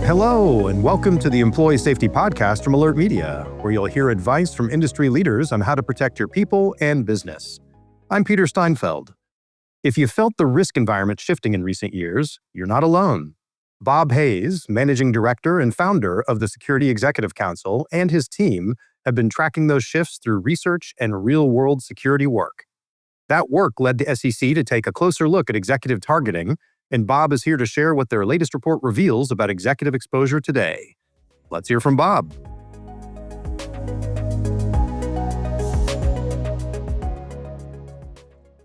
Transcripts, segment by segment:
Hello, and welcome to the Employee Safety Podcast from Alert Media, where you'll hear advice from industry leaders on how to protect your people and business. I'm Peter Steinfeld. If you felt the risk environment shifting in recent years, you're not alone. Bob Hayes, Managing Director and founder of the Security Executive Council, and his team have been tracking those shifts through research and real-world security work. That work led the SEC to take a closer look at executive targeting, and Bob is here to share what their latest report reveals about executive exposure today. Let's hear from Bob.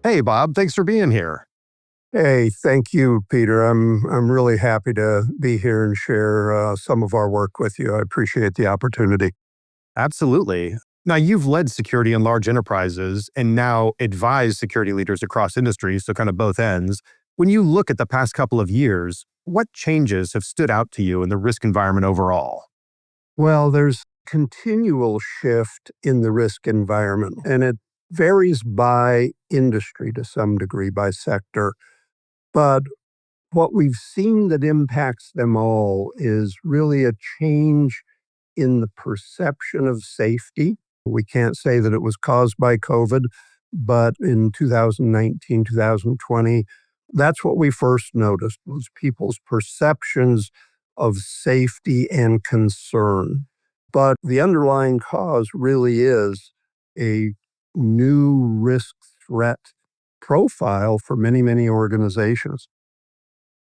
Hey, Bob, thanks for being here. Hey, thank you, Peter. I'm really happy to be here and share some of our work with you. I appreciate the opportunity. Absolutely. Now, you've led security in large enterprises and now advise security leaders across industries, so kind of both ends. When you look at the past couple of years, what changes have stood out to you in the risk environment overall? Well, there's continual shift in the risk environment, and it varies by industry to some degree, by sector. But what we've seen that impacts them all is really a change in the perception of safety. We can't say that it was caused by COVID, but in 2019, 2020, that's what we first noticed was people's perceptions of safety and concern. But the underlying cause really is a new risk threat profile for many, many organizations.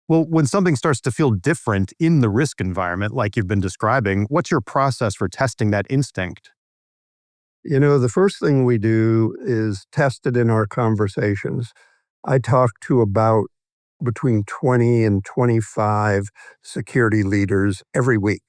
Well, when something starts to feel different in the risk environment, like you've been describing, what's your process for testing that instinct? The first thing we do is test it in our conversations. I talk to about between 20 and 25 security leaders every week.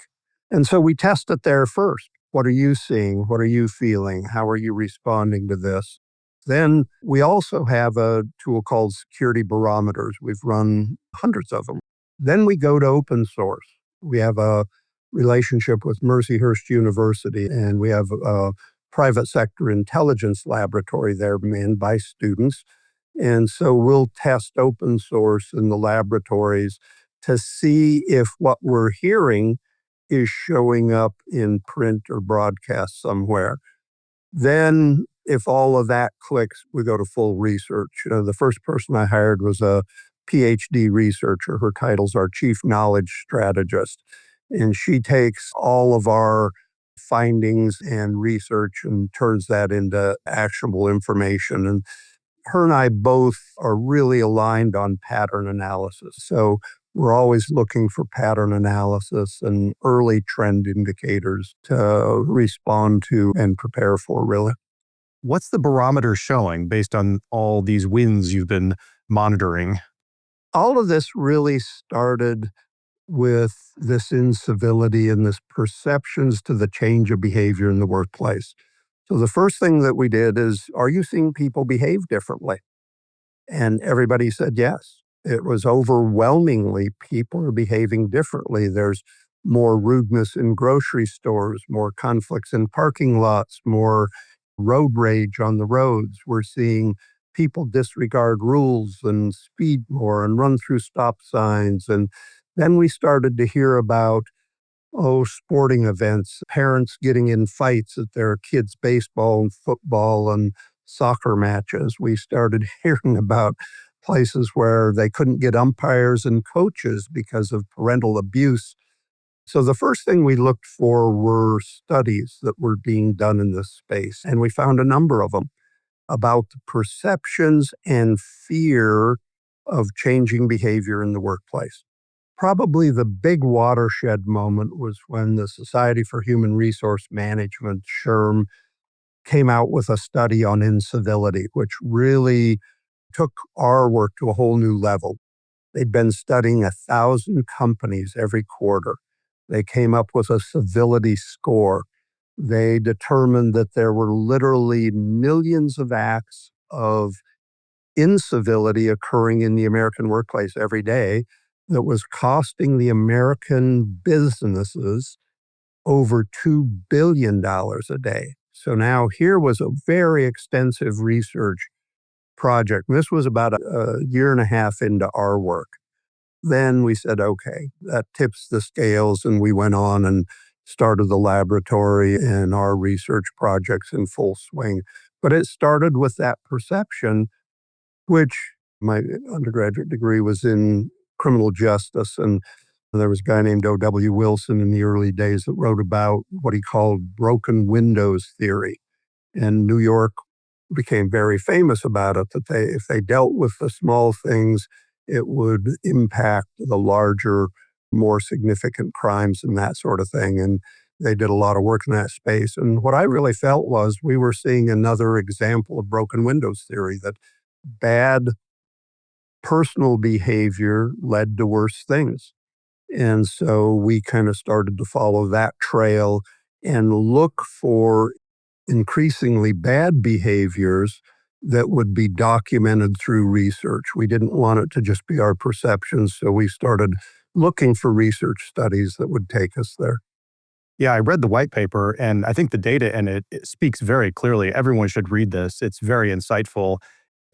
And so we test it there first. What are you seeing? What are you feeling? How are you responding to this? Then we also have a tool called security barometers. We've run hundreds of them. Then we go to open source. We have a relationship with Mercyhurst University, and we have a private sector intelligence laboratory there manned by students. And so we'll test open source in the laboratories to see if what we're hearing is showing up in print or broadcast somewhere. Then if all of that clicks, we go to full research. The first person I hired was a PhD researcher. Her titles are Chief Knowledge Strategist. And she takes all of our findings and research and turns that into actionable information. And her and I both are really aligned on pattern analysis. So we're always looking for pattern analysis and early trend indicators to respond to and prepare for, really. What's the barometer showing based on all these wins you've been monitoring? All of this really started with this incivility and this perceptions to the change of behavior in the workplace. So the first thing that we did is, are you seeing people behave differently? And everybody said yes. It was overwhelmingly people are behaving differently. There's more rudeness in grocery stores, more conflicts in parking lots, more road rage on the roads. We're seeing people disregard rules and speed more and run through stop signs. And then we started to hear about sporting events, parents getting in fights at their kids' baseball and football and soccer matches. We started hearing about places where they couldn't get umpires and coaches because of parental abuse. So the first thing we looked for were studies that were being done in this space, and we found a number of them about the perceptions and fear of changing behavior in the workplace. Probably the big watershed moment was when the Society for Human Resource Management, SHRM, came out with a study on incivility, which really took our work to a whole new level. They'd been studying 1,000 companies every quarter. They came up with a civility score. They determined that there were literally millions of acts of incivility occurring in the American workplace every day that was costing the American businesses over $2 billion a day. So now here was a very extensive research project. This was about a year and a half into our work. Then we said, okay, that tips the scales, and we went on and started the laboratory and our research projects in full swing. But it started with that perception, which my undergraduate degree was in criminal justice. And there was a guy named O.W. Wilson in the early days that wrote about what he called broken windows theory. And New York became very famous about it, that if they dealt with the small things, it would impact the larger, more significant crimes and that sort of thing. And they did a lot of work in that space. And what I really felt was we were seeing another example of broken windows theory, that bad personal behavior led to worse things. And so we kind of started to follow that trail and look for increasingly bad behaviors that would be documented through research. We didn't want it to just be our perceptions, so we started looking for research studies that would take us there. Yeah, I read the white paper, and I think the data in it speaks very clearly. Everyone should read this. It's very insightful.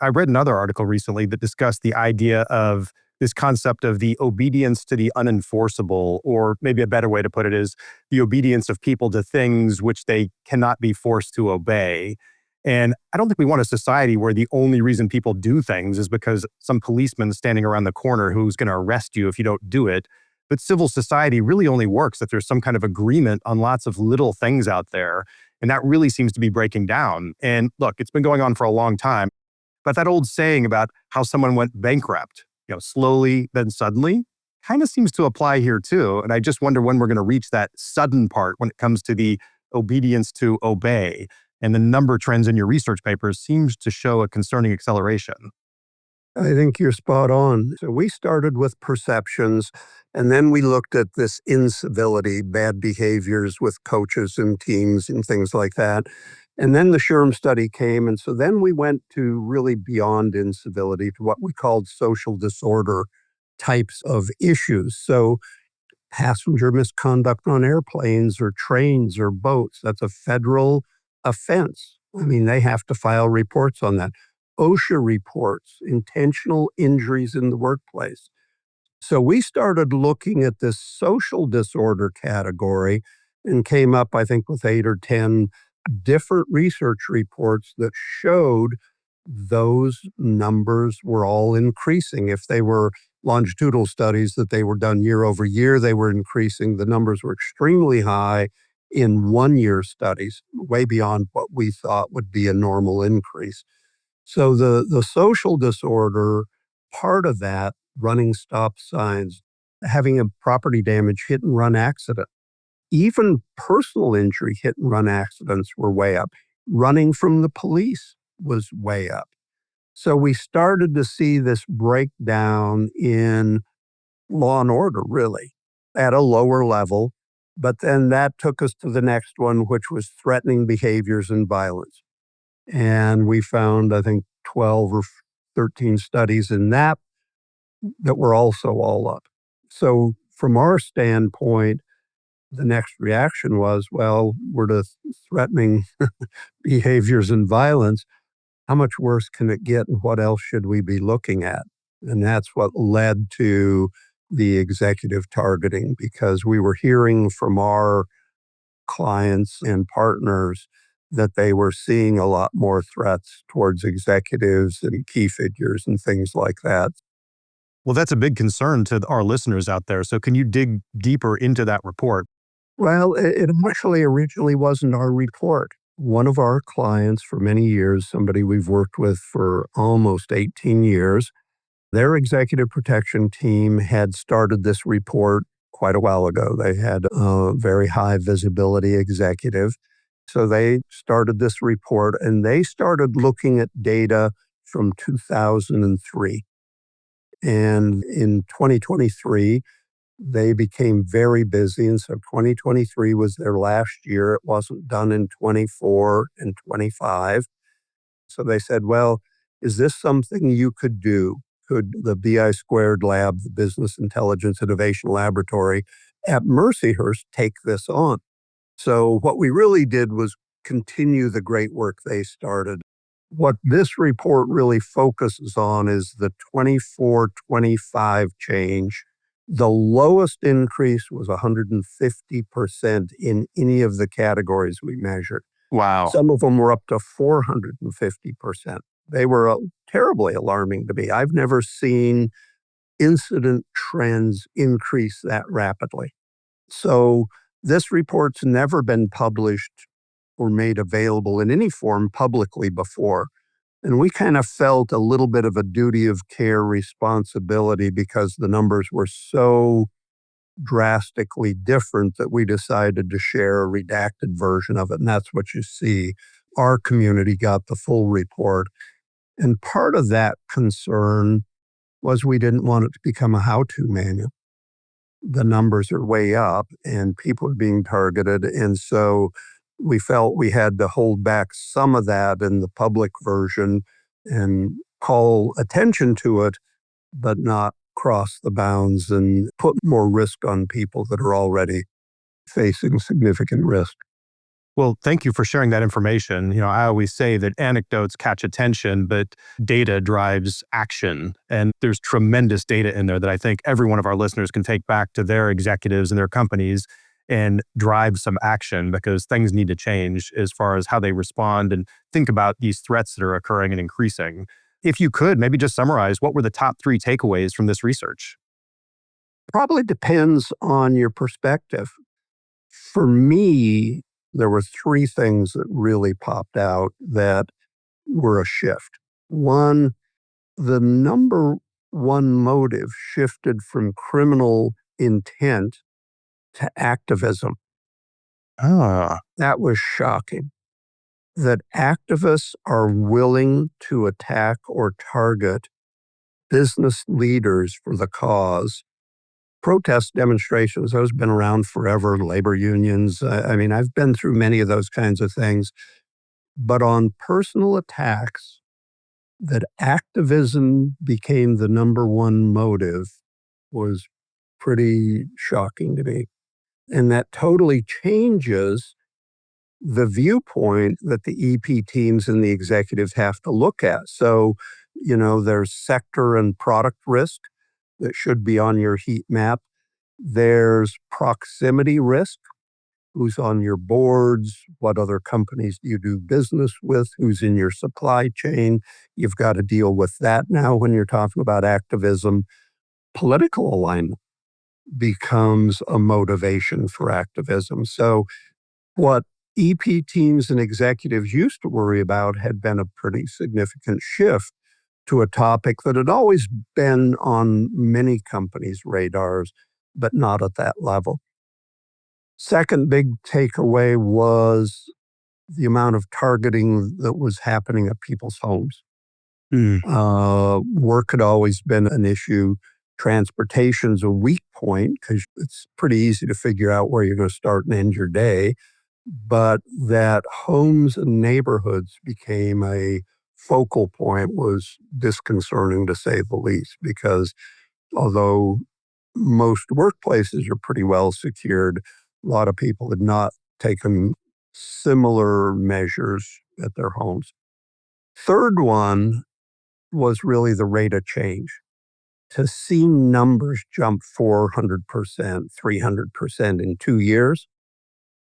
I read another article recently that discussed the idea of this concept of the obedience to the unenforceable, or maybe a better way to put it is the obedience of people to things which they cannot be forced to obey. And I don't think we want a society where the only reason people do things is because some policeman standing around the corner who's going to arrest you if you don't do it. But civil society really only works if there's some kind of agreement on lots of little things out there. And that really seems to be breaking down. And look, it's been going on for a long time. But that old saying about how someone went bankrupt, slowly, then suddenly, kind of seems to apply here too. And I just wonder when we're going to reach that sudden part when it comes to the obedience to obey. And the number trends in your research papers seems to show a concerning acceleration. I think you're spot on. So we started with perceptions, and then we looked at this incivility, bad behaviors with coaches and teams and things like that. And then the SHRM study came. And so then we went to really beyond incivility to what we called social disorder types of issues. So passenger misconduct on airplanes or trains or boats, that's a federal offense. I mean, they have to file reports on that. OSHA reports, intentional injuries in the workplace. So we started looking at this social disorder category and came up, I think, with 8 or 10 different research reports that showed those numbers were all increasing. If they were longitudinal studies that they were done year over year, they were increasing. The numbers were extremely high in 1 year studies, way beyond what we thought would be a normal increase. So the social disorder part of that, running stop signs, having a property damage hit and run accident, even personal injury hit and run accidents were way up. Running from the police was way up. So we started to see this breakdown in law and order, really, at a lower level. But then that took us to the next one, which was threatening behaviors and violence. And we found, I think, 12 or 13 studies in that were also all up. So from our standpoint, the next reaction was, well, we're to threatening behaviors and violence. How much worse can it get, and what else should we be looking at? And that's what led to the executive targeting, because we were hearing from our clients and partners that they were seeing a lot more threats towards executives and key figures and things like that. Well, that's a big concern to our listeners out there. So can you dig deeper into that report? Well, it actually originally wasn't our report. One of our clients for many years, somebody we've worked with for almost 18 years, their executive protection team had started this report quite a while ago. They had a very high visibility executive. So they started this report, and they started looking at data from 2003. And in 2023, they became very busy. And so 2023 was their last year. It wasn't done in 24 and 25. So they said, well, is this something you could do? Could the BI Squared Lab, the Business Intelligence Innovation Laboratory at Mercyhurst, take this on? So what we really did was continue the great work they started. What this report really focuses on is the 24-25 change. The lowest increase was 150% in any of the categories we measured. Wow. Some of them were up to 450%. They were terribly alarming to me. I've never seen incident trends increase that rapidly. So this report's never been published or made available in any form publicly before. And we kind of felt a little bit of a duty of care responsibility because the numbers were so drastically different that we decided to share a redacted version of it. And that's what you see. Our community got the full report. And part of that concern was we didn't want it to become a how-to manual. The numbers are way up and people are being targeted. And so we felt we had to hold back some of that in the public version and call attention to it, but not cross the bounds and put more risk on people that are already facing significant risk. Well, thank you for sharing that information. I always say that anecdotes catch attention, but data drives action. And there's tremendous data in there that I think every one of our listeners can take back to their executives and their companies and drive some action, because things need to change as far as how they respond and think about these threats that are occurring and increasing. If you could maybe just summarize, what were the top 3 takeaways from this research? Probably depends on your perspective. For me, there were 3 things that really popped out that were a shift. One, the number one motive shifted from criminal intent to activism. Ah, That was shocking. That activists are willing to attack or target business leaders for the cause. Protest demonstrations, those have been around forever, labor unions. I mean, I've been through many of those kinds of things. But on personal attacks, that activism became the number one motive was pretty shocking to me. And that totally changes the viewpoint that the EP teams and the executives have to look at. So, there's sector and product risk that should be on your heat map. There's proximity risk. Who's on your boards? What other companies do you do business with? Who's in your supply chain? You've got to deal with that now when you're talking about activism. Political alignment becomes a motivation for activism. So what EP teams and executives used to worry about had been a pretty significant shift to a topic that had always been on many companies' radars, but not at that level. Second big takeaway was the amount of targeting that was happening at people's homes. mm, Work had always been an issue. Transportation's a weak point because it's pretty easy to figure out where you're going to start and end your day. But that homes and neighborhoods became a focal point was disconcerting, to say the least, because although most workplaces are pretty well secured, a lot of people had not taken similar measures at their homes. Third one was really the rate of change. To see numbers jump 400%, 300% in 2 years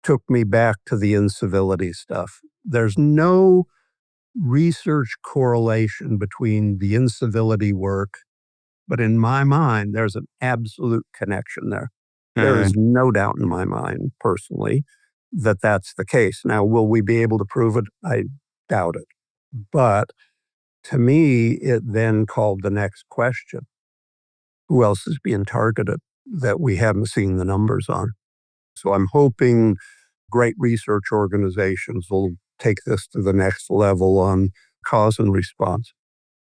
took me back to the incivility stuff. There's no research correlation between the incivility work, but in my mind, there's an absolute connection there. There mm. is no doubt in my mind, personally, that that's the case. Now, will we be able to prove it? I doubt it. But to me, it then called the next question. Who else is being targeted that we haven't seen the numbers on? So I'm hoping great research organizations will take this to the next level on cause and response.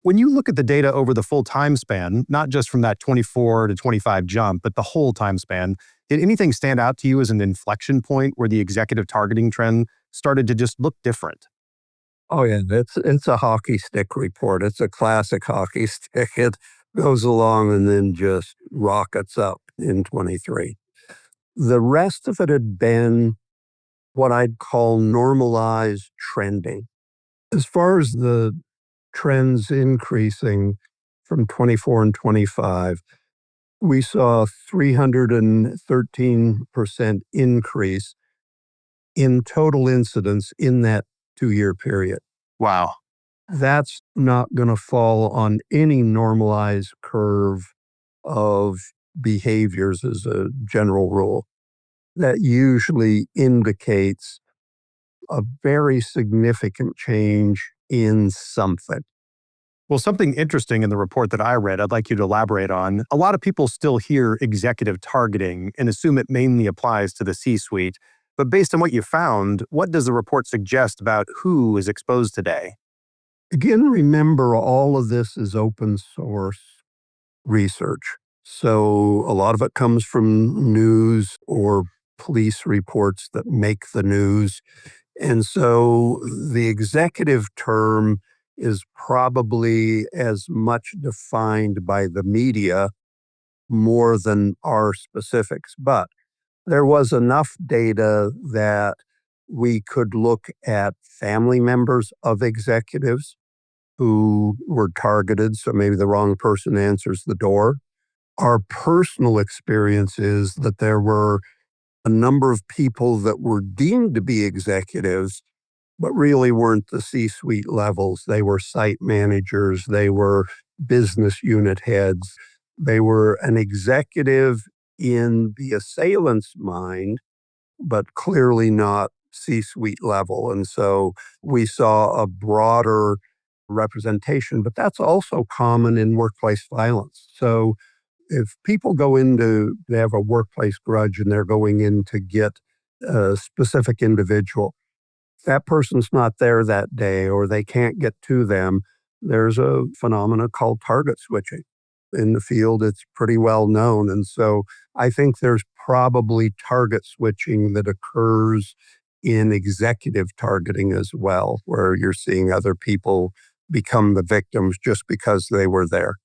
When you look at the data over the full time span, not just from that 24 to 25 jump, but the whole time span, did anything stand out to you as an inflection point where the executive targeting trend started to just look different? Oh yeah, it's a hockey stick report. It's a classic hockey stick. It goes along and then just rockets up in 23. The rest of it had been what I'd call normalized trending. As far as the trends increasing from 24 and 25, we saw 313% increase in total incidents in that 2-year period. Wow. That's not going to fall on any normalized curve of behaviors as a general rule. That usually indicates a very significant change in something. Well, something interesting in the report that I read, I'd like you to elaborate on. A lot of people still hear executive targeting and assume it mainly applies to the C-suite. But based on what you found, what does the report suggest about who is exposed today? Again, remember all of this is open source research. So a lot of it comes from news or police reports that make the news. And so the executive term is probably as much defined by the media more than our specifics. But there was enough data that we could look at family members of executives who were targeted. So maybe the wrong person answers the door. Our personal experience is that there were a number of people that were deemed to be executives, but really weren't the C-suite levels. They were site managers, they were business unit heads, they were an executive in the assailant's mind, but clearly not C-suite level. And so we saw a broader representation, but that's also common in workplace violence. So if people go into, they have a workplace grudge and they're going in to get a specific individual, if that person's not there that day or they can't get to them, there's a phenomenon called target switching. In the field, it's pretty well known. And so I think there's probably target switching that occurs in executive targeting as well, where you're seeing other people become the victims just because they were there.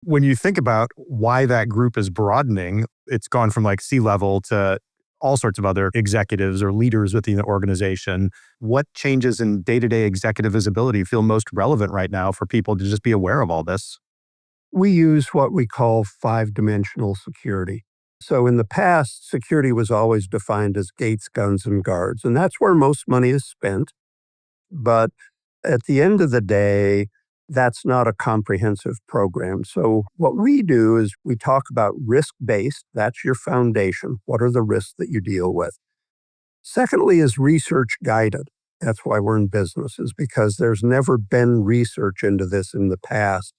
When you think about why that group is broadening, it's gone from like C-level to all sorts of other executives or leaders within the organization. What changes in day-to-day executive visibility feel most relevant right now for people to just be aware of all this? We use what we call 5-dimensional security. So in the past, security was always defined as gates, guns, and guards, and that's where most money is spent. But at the end of the day, that's not a comprehensive program. So what we do is we talk about risk-based. That's your foundation. What are the risks that you deal with? Secondly is research guided. That's why we're in business, is because there's never been research into this in the past.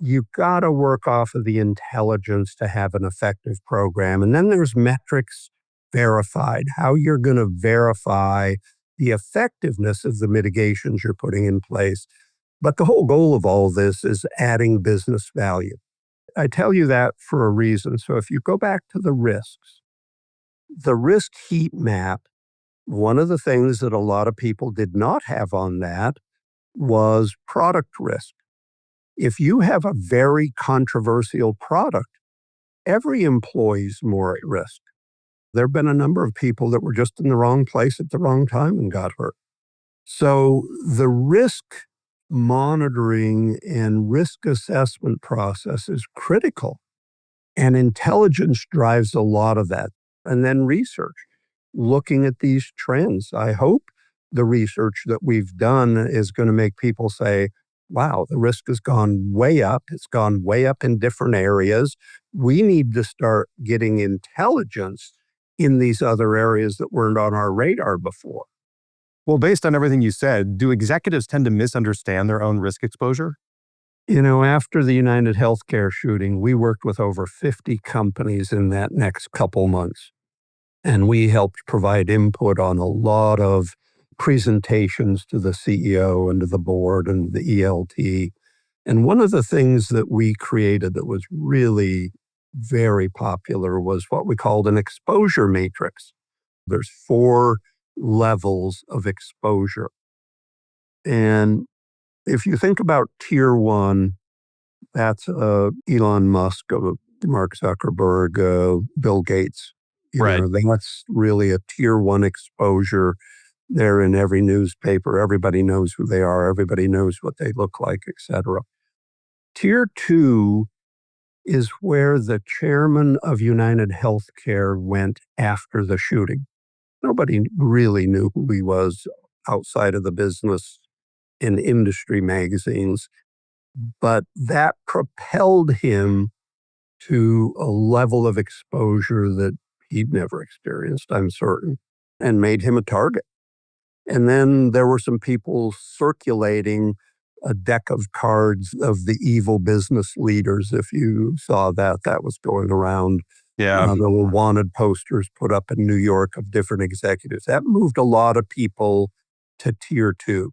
You've got to work off of the intelligence to have an effective program. And then there's metrics verified, how you're going to verify the effectiveness of the mitigations you're putting in place. But the whole goal of all this is adding business value. I tell you that for a reason. So if you go back to the risks, the risk heat map, one of the things that a lot of people did not have on that was product risk. If you have a very controversial product, every employee is more at risk. There have been a number of people that were just in the wrong place at the wrong time and got hurt. So the risk monitoring and risk assessment process is critical. And intelligence drives a lot of that. And then research, looking at these trends. I hope the research that we've done is going to make people say, wow, the risk has gone way up. It's gone way up in different areas. We need to start getting intelligence in these other areas that weren't on our radar before. Well, based on everything you said, do executives tend to misunderstand their own risk exposure? After the United Healthcare shooting, we worked with over 50 companies in that next couple months. And we helped provide input on a lot of presentations to the CEO and to the board and the ELT. And one of the things that we created that was really very popular was what we called an exposure matrix. There's 4 levels of exposure. And if you think about tier 1, that's Elon Musk, Mark Zuckerberg, Bill Gates. Right. That's really a tier 1 exposure. They're in every newspaper. Everybody knows who they are. Everybody knows what they look like, etc. Tier 2 is where the chairman of United Healthcare went after the shooting. Nobody really knew who he was outside of the business in industry magazines, but that propelled him to a level of exposure that he'd never experienced, I'm certain, and made him a target. And then there were some people circulating a deck of cards of the evil business leaders. If you saw that, that was going around. Yeah. There were wanted posters put up in New York of different executives. That moved a lot of people to tier 2.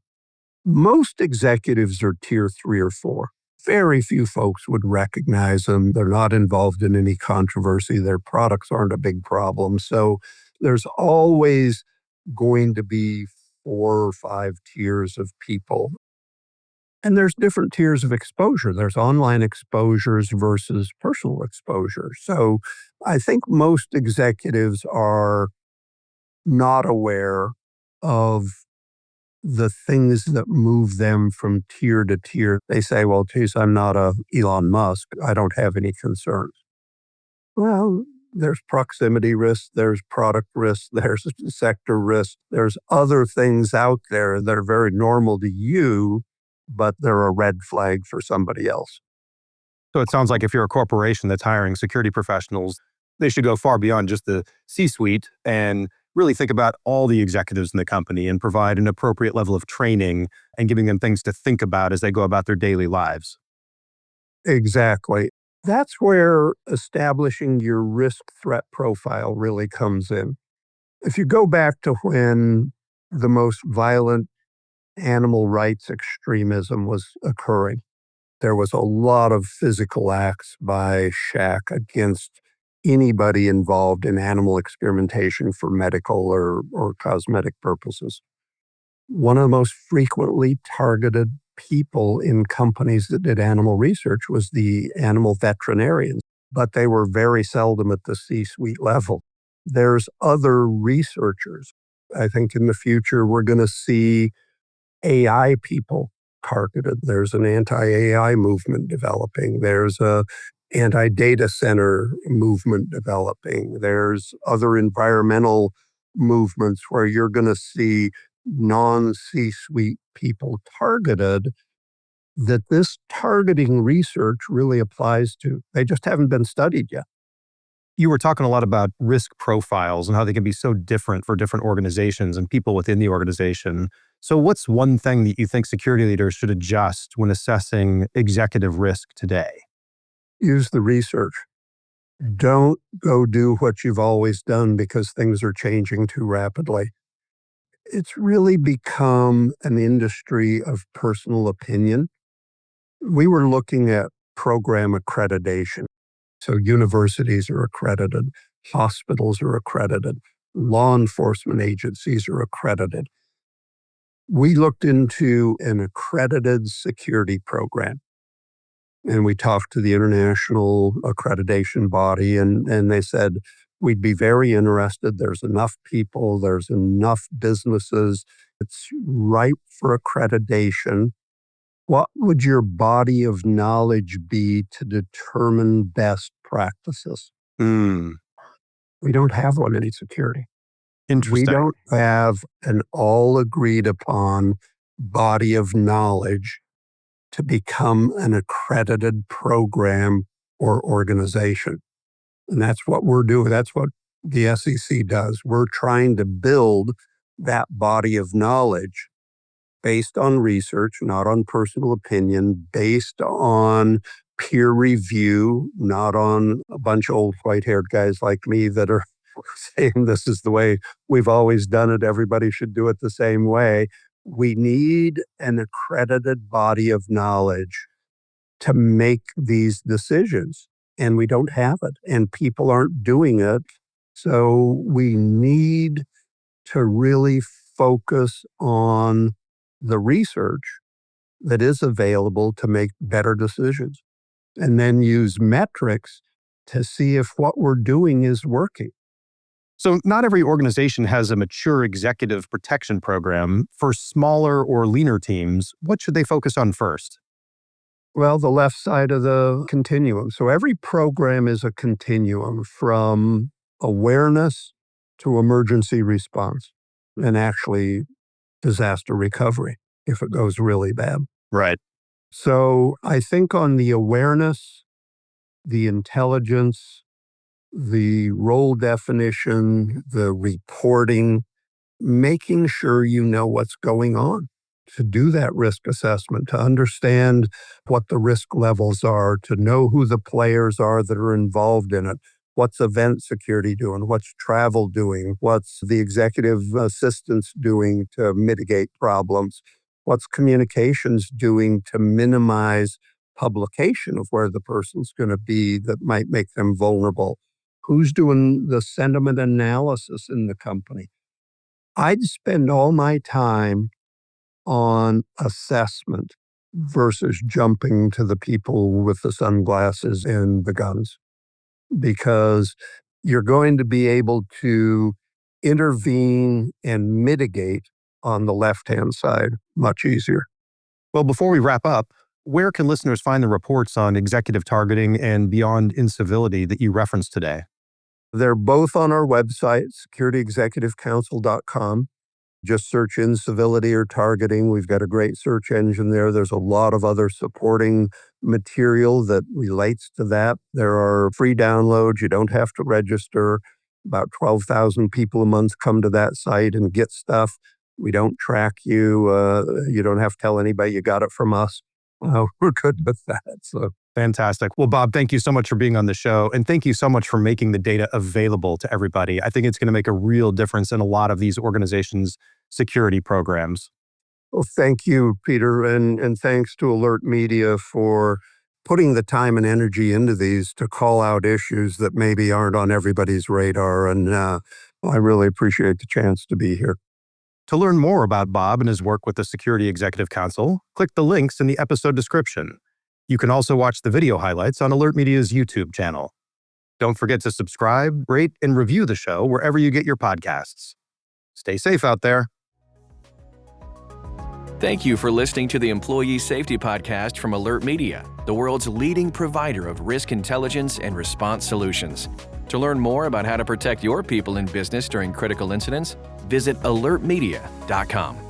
Most executives are tier 3 or 4. Very few folks would recognize them. They're not involved in any controversy. Their products aren't a big problem. So there's always going to be 4 or 5 tiers of people. And there's different tiers of exposure. There's online exposures versus personal exposure. So I think most executives are not aware of the things that move them from tier to tier. They say, well, geez, I'm not a Elon Musk. I don't have any concerns. Well, there's proximity risk, there's product risk, there's sector risk, there's other things out there that are very normal to you, but they're a red flag for somebody else. So it sounds like if you're a corporation that's hiring security professionals, they should go far beyond just the C-suite and really think about all the executives in the company and provide an appropriate level of training and giving them things to think about as they go about their daily lives. Exactly. That's where establishing your risk threat profile really comes in. If you go back to when the most violent animal rights extremism was occurring, there was a lot of physical acts by SHAC against anybody involved in animal experimentation for medical or cosmetic purposes. One of the most frequently targeted people in companies that did animal research was the animal veterinarians, but they were very seldom at the C-suite level. There's other researchers. I think in the future, we're going to see AI people targeted. There's an anti-AI movement developing. There's a anti-data center movement developing. There's other environmental movements where you're going to see non-C-suite people targeted that this targeting research really applies to. They just haven't been studied yet. You were talking a lot about risk profiles and how they can be so different for different organizations and people within the organization. So what's one thing that you think security leaders should adjust when assessing executive risk today? Use the research. Don't go do what you've always done because things are changing too rapidly. It's really become an industry of personal opinion. We were looking at program accreditation. So universities are accredited, hospitals are accredited, law enforcement agencies are accredited. We looked into an accredited security program. And we talked to the international accreditation body, and they said, we'd be very interested. There's enough people, there's enough businesses. It's ripe for accreditation. What would your body of knowledge be to determine best practices? Hmm. We don't have one in security. We Interesting. don't have an all agreed upon body of knowledge to become an accredited program or organization. And that's what we're doing. That's what the SEC does. We're trying to build that body of knowledge based on research, not on personal opinion, based on peer review, not on a bunch of old white-haired guys like me that are saying this is the way we've always done it. Everybody should do it the same way. We need an accredited body of knowledge to make these decisions, and we don't have it, and people aren't doing it. So we need to really focus on the research that is available to make better decisions, and then use metrics to see if what we're doing is working. So, not every organization has a mature executive protection program. For smaller or leaner teams, what should they focus on first? Well, the left side of the continuum. So every program is a continuum from awareness to emergency response and actually disaster recovery if it goes really bad. Right. So I think on the awareness, the intelligence, the role definition, the reporting, making sure you know what's going on, to do that risk assessment, to understand what the risk levels are, to know who the players are that are involved in it. What's event security doing? What's travel doing? What's the executive assistants doing to mitigate problems? What's communications doing to minimize publication of where the person's going to be that might make them vulnerable? Who's doing the sentiment analysis in the company? I'd spend all my time on assessment versus jumping to the people with the sunglasses and the guns, because you're going to be able to intervene and mitigate on the left-hand side much easier. Well, before we wrap up, where can listeners find the reports on executive targeting and beyond incivility that you referenced today? They're both on our website, securityexecutivecouncil.com. Just search incivility or targeting. We've got a great search engine there. There's a lot of other supporting material that relates to that. There are free downloads. You don't have to register. About 12,000 people a month come to that site and get stuff. We don't track you. You don't have to tell anybody you got it from us. We're good with that. So Fantastic. Well, Bob, thank you so much for being on the show. And thank you so much for making the data available to everybody. I think it's going to make a real difference in a lot of these organizations' security programs. well, thank you, Peter. And thanks to Alert Media for putting the time and energy into these to call out issues that maybe aren't on everybody's radar. And I really appreciate the chance to be here. To learn more about Bob and his work with the Security Executive Council, click the links in the episode description. You can also watch the video highlights on Alert Media's YouTube channel. Don't forget to subscribe, rate, and review the show wherever you get your podcasts. Stay safe out there. Thank you for listening to the Employee Safety Podcast from Alert Media, the world's leading provider of risk intelligence and response solutions. To learn more about how to protect your people in business during critical incidents, visit alertmedia.com.